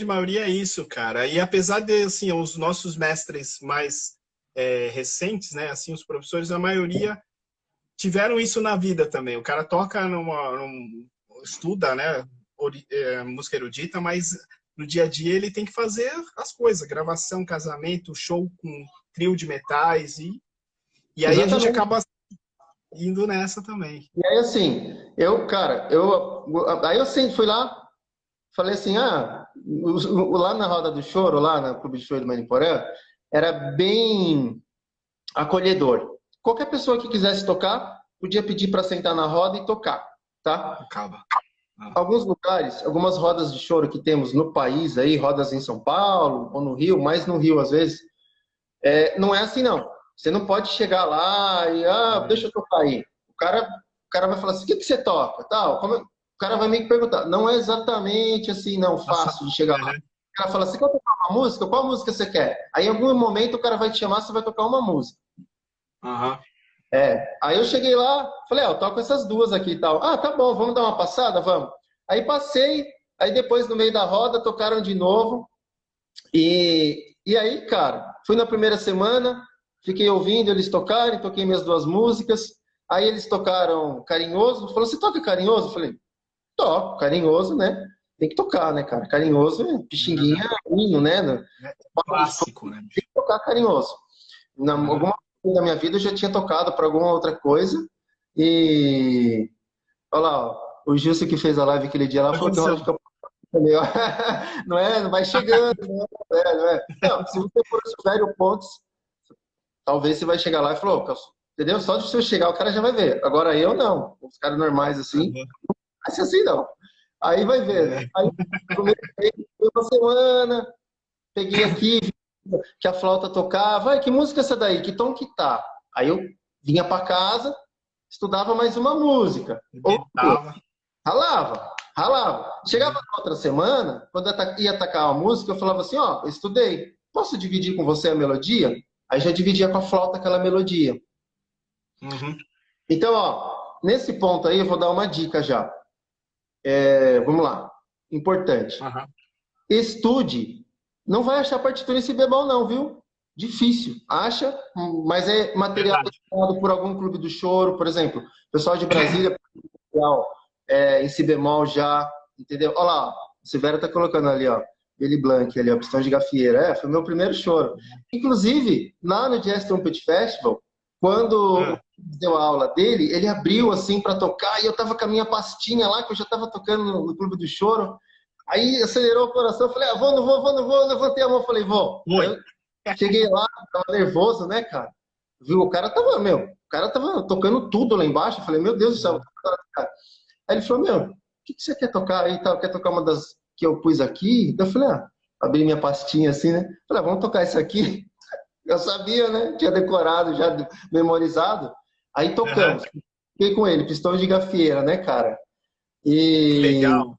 maioria é isso, cara. E apesar de, assim, os nossos mestres mais recentes, né, assim, os professores, a maioria tiveram isso na vida também. O cara toca estuda, né, música erudita, mas no dia a dia ele tem que fazer as coisas, gravação, casamento, show com trio de metais e aí a gente Exatamente. acaba indo nessa também. E aí, assim, aí eu sim, fui lá, falei assim, lá na Roda do Choro, lá no Clube de Choro do Maniporã, era bem acolhedor. Qualquer pessoa que quisesse tocar, podia pedir para sentar na roda e tocar, tá? Acaba. Alguns lugares, algumas rodas de choro que temos no país aí, rodas em São Paulo ou no Rio, mais no Rio às vezes, não é assim não. Você não pode chegar lá e, deixa eu tocar aí. O cara vai falar assim, o que você toca? Tal, o cara vai meio que perguntar. Não é exatamente assim, não, fácil de chegar lá. O cara fala, você quer tocar uma música? Qual música você quer? Aí em algum momento o cara vai te chamar, você vai tocar uma música. Uhum. Aí eu cheguei lá, falei, eu toco essas duas aqui e tal. Ah, tá bom, vamos dar uma passada? Vamos. Aí passei, aí depois no meio da roda tocaram de novo. E aí, cara, fui na primeira semana, fiquei ouvindo eles tocarem, toquei minhas duas músicas. Aí eles tocaram Carinhoso. Falou, você toca Carinhoso? Eu falei, toco, Carinhoso, né? Tem que tocar, né, cara? Carinhoso, Pixinguinha, hino, né? Clássico, né? Tem que tocar Carinhoso. Alguma coisa da minha vida eu já tinha tocado para alguma outra coisa. E olha lá, ó, o Gilson que fez a live aquele dia lá falou que o Roda fica não vai chegando, não é. Não, se você for o Velho Pontes, talvez você vai chegar lá e falou, entendeu? Só de você chegar o cara já vai ver. Agora eu não. Os caras normais assim, não vai ser assim não. Aí vai ver. Aí comecei uma semana, peguei aqui, que a flauta tocava. Vai, que música é essa daí? Que tom que tá? Aí eu vinha para casa, estudava mais uma música. Ou ralava. Chegava na outra semana, quando ia atacar uma música, eu falava assim, eu estudei. Posso dividir com você a melodia? Aí já dividia com a flauta aquela melodia. Uhum. Então, nesse ponto aí eu vou dar uma dica já. Vamos lá. Importante. Uhum. Estude. Não vai achar partitura em si bemol não, viu? Difícil. Acha, mas é material dado por algum clube do choro, por exemplo. O pessoal de Brasília, em si bemol já, entendeu? Olha lá, o Severo tá colocando ali, ó. Billy Blanc ali, ó, Pistão de Gafieira. Foi o meu primeiro choro. Inclusive, lá no Jazz Trumpet Festival, quando deu a aula dele, ele abriu assim para tocar e eu tava com a minha pastinha lá, que eu já tava tocando no Clube do Choro. Aí acelerou o coração, eu falei, vou, não vou, vou, não vou. Eu levantei a mão, falei, vou. Aí Foi. eu cheguei lá, tava nervoso, né, cara? Viu, o cara tava tocando tudo lá embaixo. Eu falei, meu Deus do céu, cara. Aí ele falou, o que você quer tocar aí? Quer tocar uma das que eu pus aqui? Eu falei, abri minha pastinha assim, né? Falei, vamos tocar isso aqui. Eu sabia, né? Tinha decorado, já memorizado. Aí Aham. tocamos. Fiquei com ele, Pistão de Gafieira, né, cara? Que E legal.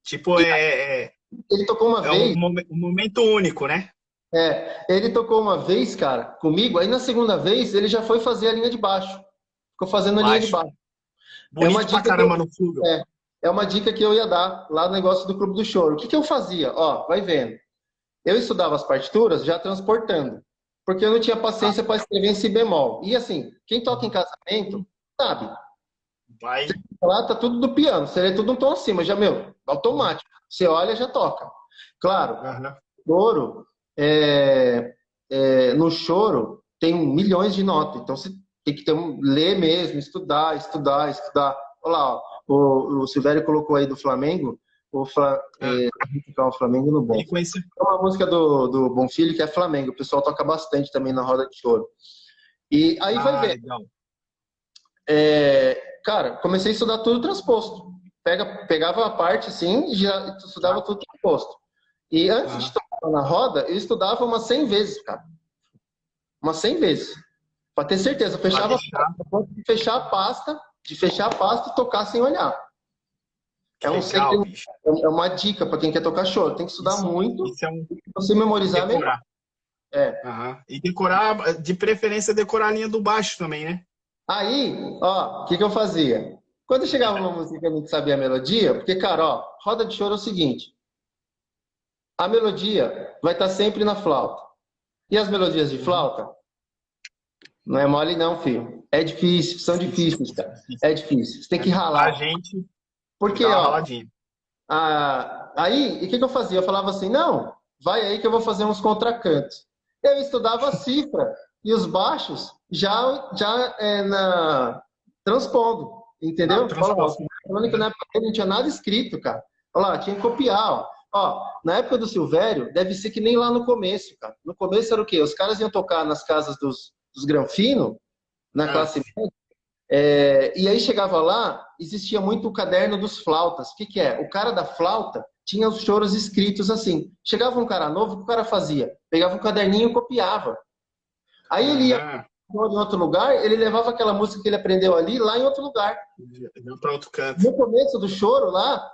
Tipo, ele tocou uma é um, vez, um momento único, né? ele tocou uma vez, cara, comigo. Aí na segunda vez ele já foi fazer a linha de baixo. Ficou fazendo a linha de Baixo. baixo. É uma Bonito pra dica que eu, caramba no fundo. é, é uma dica que eu ia dar lá no negócio do Clube do Choro. O que que eu fazia? Ó, vai vendo. Eu estudava as partituras já transportando, porque eu não tinha Tá. paciência para escrever em si bemol. E assim, quem toca em casamento sabe. Vai. Lá tá tudo do piano, seria tudo um tom acima, já, automático. Você olha, já toca. Claro, Aham. choro, no choro tem milhões de notas, então você tem que ler mesmo, estudar, estudar, estudar. Olha lá, ó, o Silvério colocou aí do Flamengo, Ah, o Flamengo no bom. ele conhecia. É uma música do Bonfilho que é Flamengo, o pessoal toca bastante também na roda de choro. E aí vai Ah, ver. legal. Cara, comecei a estudar tudo transposto. Pegava a parte assim e já estudava Tá. tudo transposto. E antes de Aham. tocar na roda, eu estudava umas 100 vezes, cara. Umas 100 vezes. Pra ter certeza. Pra Fechava deixar. de fechar a pasta e tocar sem olhar. Que É um legal, segredo, bicho. é uma dica para quem quer tocar choro. Tem que estudar Isso, muito isso é um. e você E memorizar melhor. decorar. É. Aham. E decorar, de preferência, decorar a linha do baixo também, né? Aí, ó, o que que eu fazia? Quando chegava uma música que eu não sabia a melodia, porque, cara, ó, roda de choro é o seguinte: a melodia vai estar sempre na flauta. E as melodias de Uhum. flauta? Não é mole, não, filho. É difícil, são Difícil, difíceis, cara. difícil. É difícil. Você tem É, que a ralar. gente tem que Porque, dar uma ó, raladinha. aí, e o que que eu fazia? Eu falava assim: não, vai aí que eu vou fazer uns contracantos. Eu estudava a cifra e os baixos transpondo, Ah, entendeu? Olha lá, transposto. falando que Uhum. na época dele não tinha nada escrito, cara. Olha lá, tinha que copiar, ó. Ó, na época do Silvério, deve ser que nem lá no começo, cara. No começo era o quê? Os caras iam tocar nas casas dos granfinos, na Ah, classe média, e aí chegava lá, existia muito o caderno dos flautas. O que que é? O cara da flauta tinha os choros escritos assim. Chegava um cara novo, o que o cara fazia? Pegava um caderninho e copiava. Aí ele ia aham. em outro lugar, ele levava aquela música que ele aprendeu ali lá em outro lugar. Vamos para outro canto. No começo do choro lá,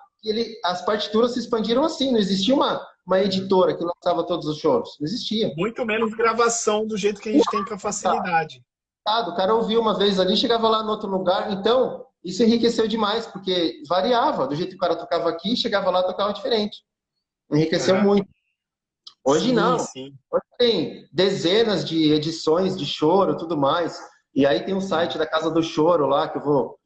as partituras se expandiram assim. Não existia uma editora que lançava todos os choros. Não existia. Muito menos gravação do jeito que a gente tem com a facilidade. O cara ouvia uma vez ali, chegava lá no outro lugar. Então, isso enriqueceu demais, porque variava. Do jeito que o cara tocava aqui, chegava lá e tocava diferente. Enriqueceu Aham. muito. Hoje Sim, não. sim. Hoje tem dezenas de edições de choro e tudo mais. E aí tem um Sim. site da Casa do Choro lá que eu vou.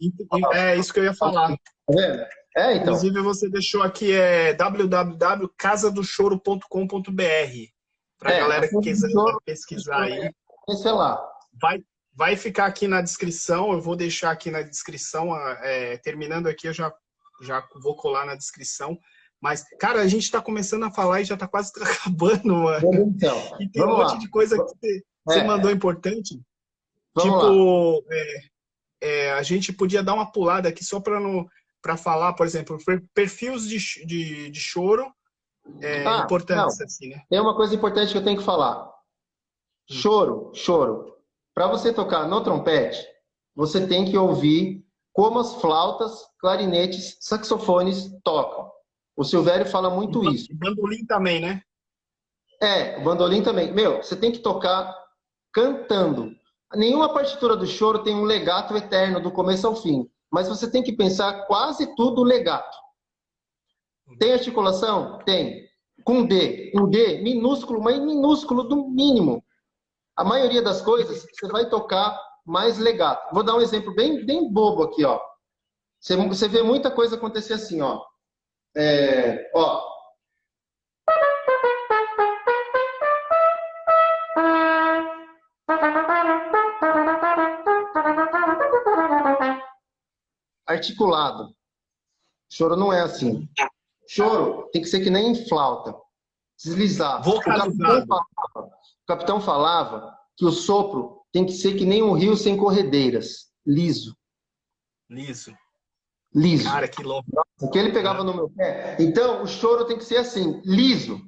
É isso que eu ia falar. Tá vendo? Então. Inclusive, você deixou aqui www.casadochoro.com.br para a A galera que Casa quiser do Choro, pesquisar aí. sei lá. Vai ficar aqui na descrição. Eu vou deixar aqui na descrição. Terminando aqui, eu já vou colar na descrição. Mas, cara, a gente está começando a falar e já está quase acabando, mano. Então, E tem um vamos monte lá. de coisa que você mandou É, importante. vamos lá. Tipo, a gente podia dar uma pulada aqui só para falar, por exemplo, perfis de choro Não. importantes, assim, né? Tem uma coisa importante que eu tenho que falar. Hum. Choro, choro. Para você tocar no trompete, você tem que ouvir como as flautas, clarinetes, saxofones tocam. O Silvério fala muito isso. E bandolim também, né? O bandolim também. Você tem que tocar cantando. Nenhuma partitura do choro tem um legato eterno do começo ao fim, mas você tem que pensar quase tudo legato. Tem articulação? Tem. Com D. Um D minúsculo, mas minúsculo do mínimo. A maioria das coisas você vai tocar mais legato. Vou dar um exemplo bem, bem bobo aqui, ó. Você vê muita coisa acontecer assim, ó. Ó. articulado. Choro não é assim. Choro tem que ser que nem flauta. Deslizar. Vocalizado. O capitão falava que o sopro tem que ser que nem um rio sem corredeiras. Liso. Liso. Liso. Cara, que louco. O que ele pegava no meu pé. Então, o choro tem que ser assim, liso.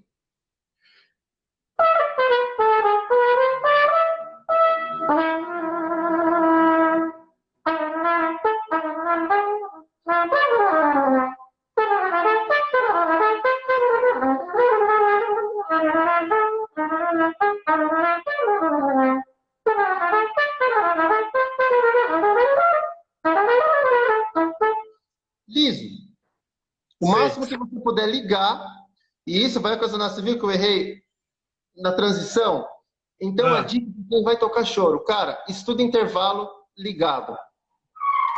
Liso. O máximo que você puder ligar, e isso vai ocasionar, você viu que eu errei na transição? Então, a dica de quem vai tocar choro, cara, estuda intervalo ligado.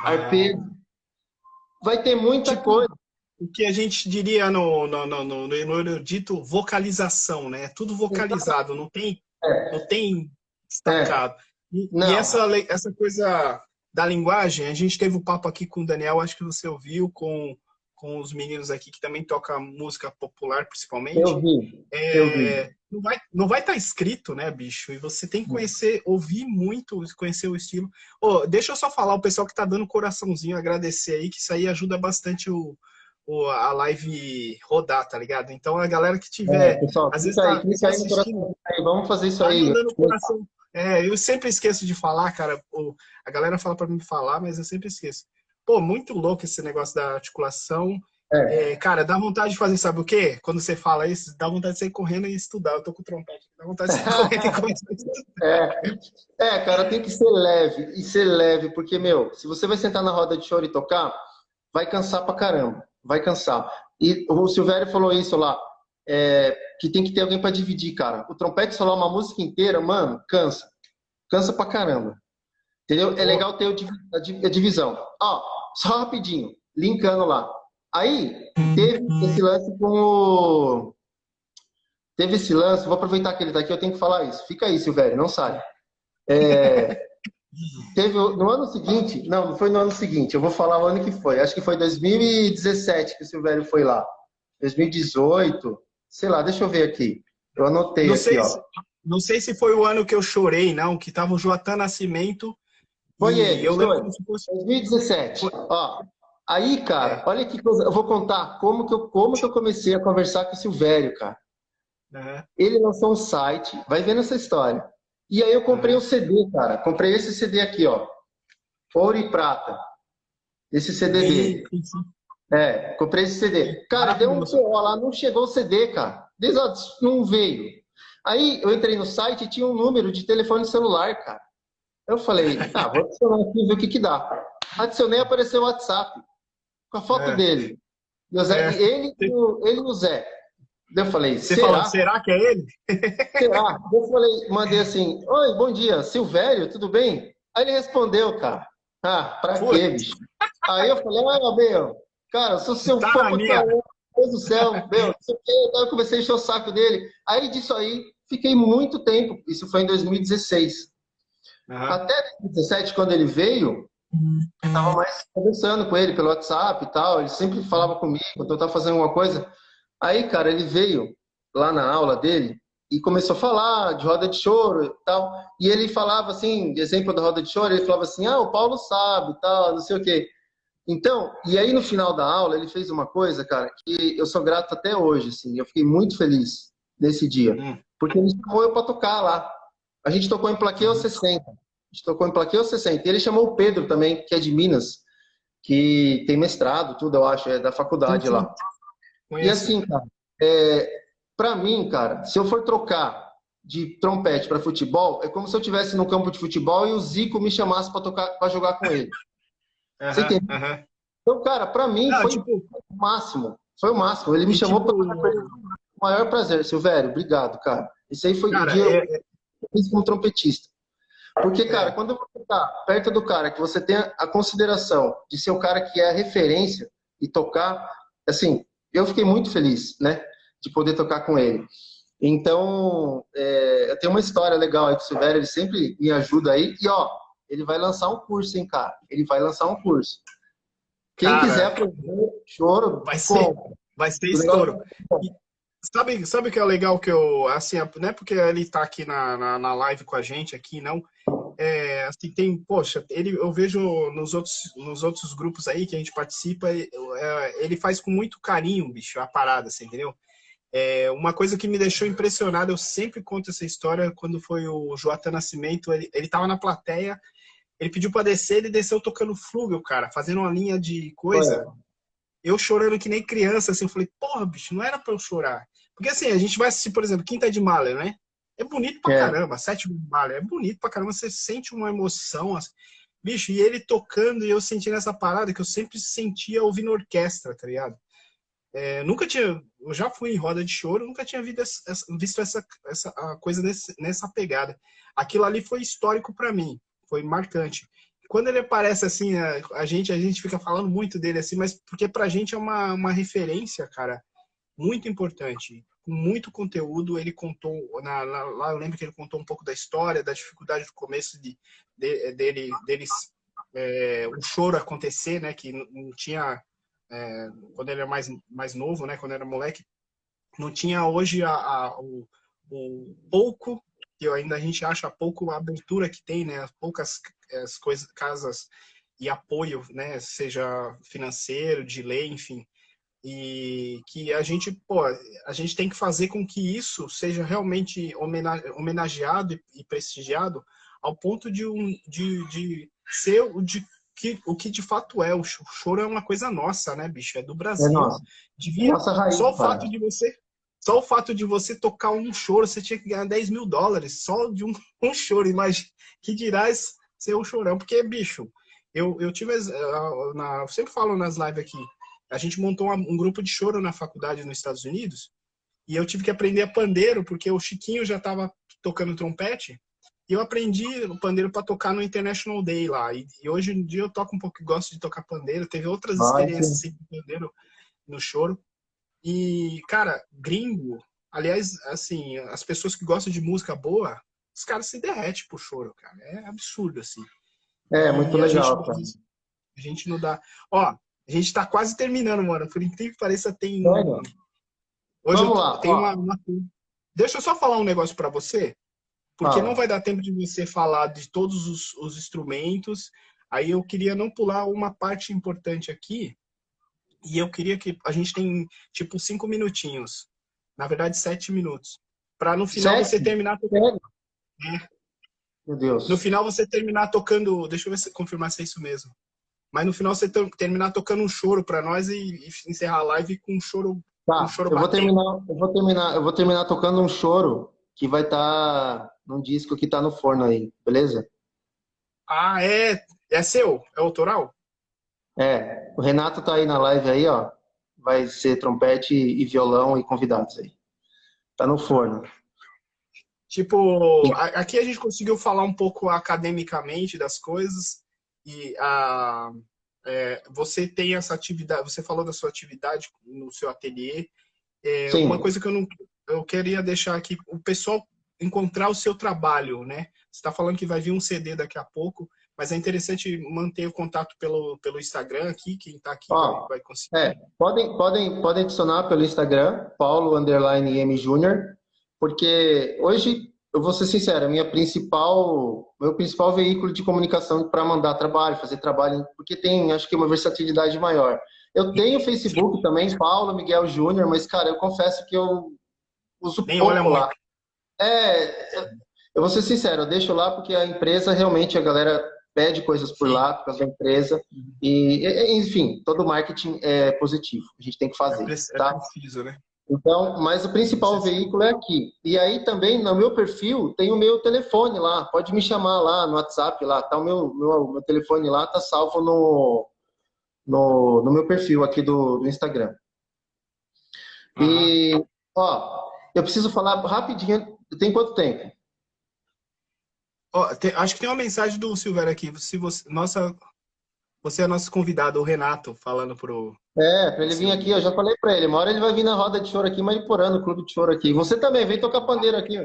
Arpejo. Vai ter muita coisa. O que a gente diria no erudito, vocalização, né? É tudo vocalizado, não tem destacado. E essa coisa da linguagem, a gente teve um papo aqui com o Daniel, acho que você ouviu, com os meninos aqui que também tocam música popular, principalmente. Eu vi. Não vai estar escrito, né, bicho? E você tem que conhecer, ouvir muito, conhecer o estilo. Deixa eu só falar, o pessoal que tá dando coraçãozinho, agradecer aí, que isso aí ajuda bastante a live rodar, tá ligado? Então a galera que tiver, pessoal, às vezes clica aí no coração, vamos fazer isso aí. Dando coração. Eu sempre esqueço de falar, cara. A galera fala pra mim falar, mas eu sempre esqueço. Pô, muito louco esse negócio da articulação. Cara, dá vontade de fazer, sabe o quê? Quando você fala isso, dá vontade de sair correndo e estudar. Eu tô com trompete. Dá vontade de sair correndo e começar a estudar. Cara, tem que ser leve. E ser leve, porque, meu, se você vai sentar na roda de choro e tocar, vai cansar pra caramba. Vai cansar. E o Silvério falou isso lá, que tem que ter alguém pra dividir, cara. O trompete solar uma música inteira, mano, cansa. Cansa pra caramba. Entendeu? É legal ter a divisão. Só rapidinho, linkando lá. Aí, teve esse lance com o... Teve esse lance, vou aproveitar que ele tá aqui, eu tenho que falar isso. Fica aí, Silvério, não sai. Teve no ano seguinte, não foi no ano seguinte, eu vou falar o ano que foi. Acho que foi 2017 que o Silvério foi lá. 2018, sei lá, deixa eu ver aqui. Eu anotei aqui, ó. Não sei se foi o ano que eu chorei, não, que tava o Joatan Nascimento. Foi ele, eu lembro como se fosse 2017. Ó, aí, cara, olha que coisa. Eu vou contar como que eu comecei a conversar com o Silvério, cara. Ele lançou um site, vai vendo essa história. E aí eu comprei um CD, cara. Comprei esse CD aqui, ó. Ouro e Prata. Esse CD dele. Comprei esse CD. Cara, deu um PO lá, não chegou o CD, cara. Não veio. Aí eu entrei no site e tinha um número de telefone celular, cara. Eu falei, vou adicionar aqui e ver o que dá. Adicionei e apareceu o WhatsApp. Com a foto dele. Ele e o Zé. Eu falei, será que é ele? Será? Eu falei, mandei assim, oi, bom dia, Silvério, tudo bem? Aí ele respondeu, cara, pra quê, bicho? Aí eu falei, meu, cara, eu sou seu fã, meu Deus do céu, meu, não sei o quê. Aí eu comecei a encher o saco dele. Aí disso aí, fiquei muito tempo, isso foi em 2016. Até 2017, quando ele veio, eu tava mais conversando com ele pelo WhatsApp e tal, ele sempre falava comigo, quando eu tava fazendo alguma coisa. Aí, cara, ele veio lá na aula dele e começou a falar de roda de choro e tal. E ele falava assim, exemplo da roda de choro, ele falava assim, o Paulo sabe e tal, não sei o quê. Então, e aí no final da aula ele fez uma coisa, cara, que eu sou grato até hoje, assim, eu fiquei muito feliz nesse dia. Porque ele chamou eu pra tocar lá. A gente tocou em Plaqueu 60. E ele chamou o Pedro também, que é de Minas, que tem mestrado, tudo, eu acho, é da faculdade lá. E assim, cara, pra mim, cara, se eu for trocar de trompete pra futebol, é como se eu estivesse no campo de futebol e o Zico me chamasse pra tocar, para jogar com ele. Você entendeu? Então, cara, pra mim foi o máximo. Foi o máximo. Ele me chamou pra tocar com ele. O maior prazer, Silvério. Obrigado, cara. Esse aí foi o dia que eu fiz como trompetista. Porque, cara, quando você tá perto do cara, que você tem a consideração de ser o cara que é a referência e tocar, assim, eu fiquei muito feliz, né, de poder tocar com ele. Então, eu tenho uma história legal aí com o Silvério, ele sempre me ajuda aí. E, ó, ele vai lançar um curso, hein, cara? Ele vai lançar um curso. Quem quiser Cara, aprender choro, vai ser, compra. vai ser O negócio estouro. E sabe o que é legal que eu, assim, não é porque ele tá aqui na live com a gente aqui, não. É, assim, tem, poxa, eu vejo nos outros grupos aí que a gente participa, ele faz com muito carinho, bicho, a parada, assim, entendeu? Uma coisa que me deixou impressionado, eu sempre conto essa história, quando foi o Joatan Nascimento, ele tava na plateia, ele pediu pra descer, ele desceu tocando flugel, cara, fazendo uma linha de coisa, é, eu chorando que nem criança, assim, eu falei, porra, bicho, não era pra eu chorar. Porque assim, a gente vai assistir, por exemplo, Quinta de Mahler, né? É bonito pra é, caramba, Sétimo de Mahler, é bonito pra caramba, você sente uma emoção, assim. Bicho, e ele tocando e eu sentindo essa parada que eu sempre sentia ouvindo orquestra, tá ligado? Nunca tinha, eu já fui em roda de choro, nunca tinha visto essa a coisa nessa pegada. Aquilo ali foi histórico para mim, foi marcante. Quando ele aparece assim, a gente fica falando muito dele assim, mas porque pra gente é uma referência, cara, muito importante, com muito conteúdo. Ele contou, lá eu lembro que ele contou um pouco da história, da dificuldade do começo deles, o choro acontecer, né, que não tinha, quando ele era mais novo, né, quando era moleque, não tinha hoje o pouco, que ainda a gente acha pouco a abertura que tem, né, poucas as coisas, casas e apoio, né, seja financeiro, de lei, enfim, e que a gente, pô, a gente tem que fazer com que isso seja realmente homenageado e prestigiado ao ponto de ser o que de fato é. O choro é uma coisa nossa, né, bicho? É do é Brasil. nossa. É Devia, nossa raiz, só o cara. fato de você, só o fato de você tocar um choro, você tinha que ganhar US$ 10.000 só de um choro. Imagina, que dirás ser um chorão, porque, bicho, eu tive, eu sempre falo nas lives aqui, a gente montou um grupo de choro na faculdade nos Estados Unidos e eu tive que aprender a pandeiro porque o Chiquinho já estava tocando trompete e eu aprendi o pandeiro para tocar no International Day lá. E hoje em dia eu toco um pouco, gosto de tocar pandeiro. Teve outras Ai, experiências assim, com pandeiro no choro. E, cara, gringo, aliás, assim, as pessoas que gostam de música boa, os caras se derretem pro choro, cara. É absurdo, assim. muito E a gente, legal, cara. a gente não dá. Ó, a gente tá quase terminando, mano. Por incrível que pareça, tem. Sério? Hoje eu Vamos lá, tenho ó. Deixa eu só falar um negócio para você, porque não vai Fala. dar tempo de você falar de todos os instrumentos. Aí eu queria não pular uma parte importante aqui, e eu queria que a gente tem tipo 5 minutinhos, na verdade 7 minutos, para no final você 7? terminar. Sério? Né? Meu No Deus. final você terminar tocando. Deixa eu ver se confirmar se é isso mesmo. Mas no final você terminar tocando um choro para nós e encerrar a live com um Tá, choro batendo. eu vou terminar tocando um choro que vai estar num disco que tá no forno aí, beleza? Ah, é seu? É autoral? É, o Renato tá aí na live aí, ó. Vai ser trompete e violão e convidados aí. Tá no forno. Tipo, aqui a gente conseguiu falar um pouco academicamente das coisas e você tem essa atividade, você falou da sua atividade no seu ateliê. Uma Sim. coisa que eu queria deixar aqui, o pessoal encontrar o seu trabalho, né? Você está falando que vai vir um CD daqui a pouco, mas é interessante manter o contato pelo Instagram aqui, quem está aqui Ó, vai conseguir. podem adicionar pelo Instagram, Paulo_M Júnior, porque hoje, eu vou ser sincero, meu principal veículo de comunicação para mandar trabalho, fazer trabalho, porque tem, acho que uma versatilidade maior. Eu tenho Facebook também, Paulo Miguel Júnior, mas, cara, eu confesso que eu uso Nem olha pouco muito. lá. Eu vou ser sincero, eu deixo lá porque a empresa realmente, a galera pede coisas por Sim, lá, por causa da empresa. Enfim, todo marketing é positivo, a gente tem que fazer, é tá? preciso, né? Então, mas o principal veículo é aqui. E aí também, no meu perfil, tem o meu telefone lá. Pode me chamar lá no WhatsApp, lá. Tá o meu telefone lá, tá salvo no meu perfil aqui do Instagram. Aham. E, ó, eu preciso falar rapidinho. Tem quanto tempo? Ó, acho que tem uma mensagem do Silvério aqui. Se você é nosso convidado, o Renato, falando Para pro ele vir aqui, Silvério. eu já falei para ele. Uma hora ele vai vir na roda de choro aqui, Mariporã, no clube de choro aqui. Você também, vem tocar pandeiro aqui. Ó.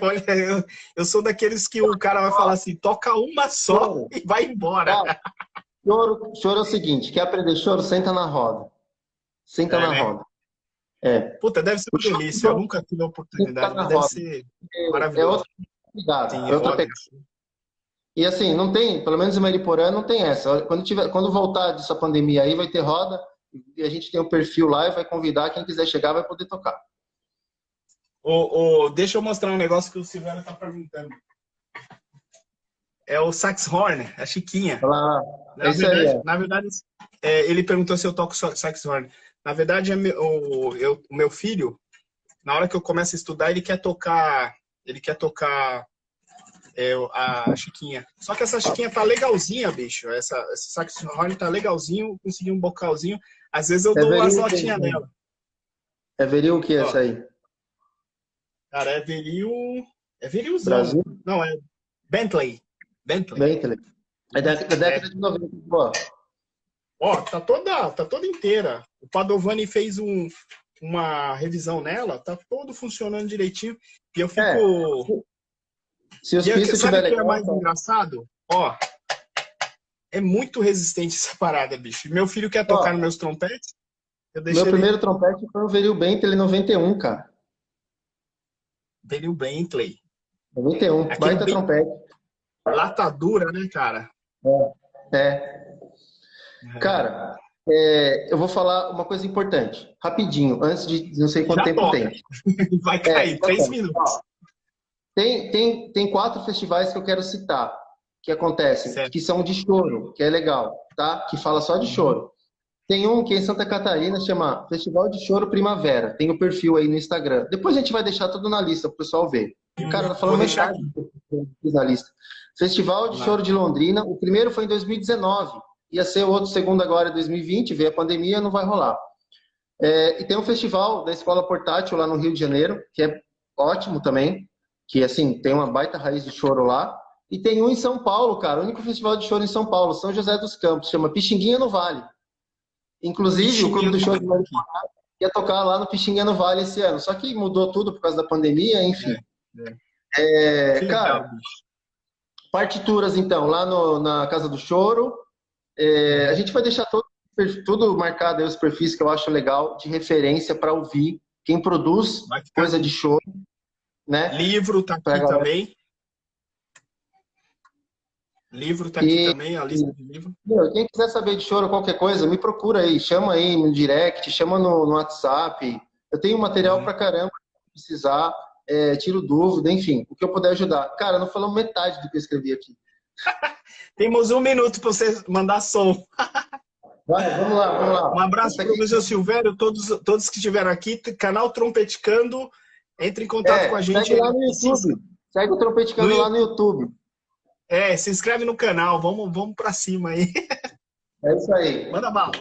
Olha, eu sou daqueles que o cara vai falar assim, toca uma só Sério? e vai embora. Cara, Choro é o seguinte, quer aprender choro? Senta na roda. Senta É, na né? roda. É. Puta, deve ser O uma choro delícia. Eu nunca tive a tem que ficar oportunidade, na mas deve roda. ser É maravilhoso. outra pegada, Sim, é é outra roda. pegada. E assim, não tem, pelo menos em Mariporã não tem essa. Quando voltar dessa pandemia aí, vai ter roda, e a gente tem um perfil lá e vai convidar quem quiser chegar, vai poder tocar. Deixa eu mostrar um negócio que o Silvério tá perguntando. É o saxhorn, a Chiquinha. Olha lá, é Na isso aí, verdade, ó. na verdade ele perguntou se eu toco saxhorn. Na verdade, o meu filho, na hora que eu começo a estudar, ele quer tocar a Chiquinha. Só que essa Chiquinha tá legalzinha, bicho. Esse saxhorn tá legalzinho, consegui um bocalzinho. Às vezes eu É dou umas Veril o que notinhas isso aí? nela. É Veril o que Ó, essa aí? cara, é Verilzão. Brasil? Não, é Bentley. Bentley. Bentley. É da É. década de 90. Pô. Ó, tá toda inteira. O Padovani fez uma revisão nela, tá todo funcionando direitinho. E eu É, fico. se os pisos Sabe estiver o que é legal, mais tá. engraçado? Ó, é muito resistente essa parada, bicho. Meu filho quer Ó, tocar nos meus trompetes, eu meu deixei ele. primeiro trompete foi o Veril Bentley 91, cara. Dele o Bentley. 91, Aquele baita bem trompete. latadura, né, cara? É. É. Cara, eu vou falar uma coisa importante, rapidinho, antes de não sei quanto Já tempo toca. tem. Vai É, cair, 3 minutos. ó, tem 4 festivais que eu quero citar, que acontecem, Certo. que são de choro, que é legal, tá? Que fala só de Uhum. choro. Tem um que é em Santa Catarina, chama Festival de Choro Primavera. Tem o perfil aí no Instagram. Depois a gente vai deixar tudo na lista para o pessoal ver. Cara, tá Vou falando deixar metade aqui. do que eu fiz na lista. Festival de Lá. Choro de Londrina. O primeiro foi em 2019. Ia ser o outro segundo agora em 2020. Veio a pandemia, não vai rolar. E tem um festival da Escola Portátil lá no Rio de Janeiro, que é ótimo também. Que, assim, tem uma baita raiz de choro lá. E tem um em São Paulo, cara. O único festival de choro em São Paulo, São José dos Campos. Chama Pixinguinha no Vale. Inclusive, o Clube Pixinguinha do no Choro de Vale Mariporã aqui. ia tocar lá no Pixinguinha no Vale esse ano. Só que mudou tudo por causa da pandemia, enfim. É, é. Que legal, Cara, bicho. partituras então, lá na Casa do Choro. A Uhum. gente vai deixar tudo marcado aí, os perfis que eu acho legal, de referência para ouvir quem produz Vai ficar coisa de aqui. choro, né? Livro tá Pra aqui galera. também. Livro tá aqui E, também, a lista e, de livro. meu, quem quiser saber de choro, qualquer coisa, me procura aí, chama aí no direct, chama no WhatsApp. Eu tenho material Uhum. pra caramba, se precisar, tiro dúvida, enfim, o que eu puder ajudar. Cara, não falamos metade do que eu escrevi aqui. Temos 1 minuto para você mandar som. Vai, vamos lá, vamos Um lá. abraço Essa para o aqui professor Silvério, todos que estiveram aqui, canal Trompeticando, entre em contato com a gente segue lá aí. no YouTube. Segue o No, Trompeticando lá no YouTube. se inscreve no canal, vamos para cima aí. É isso aí. Manda bala.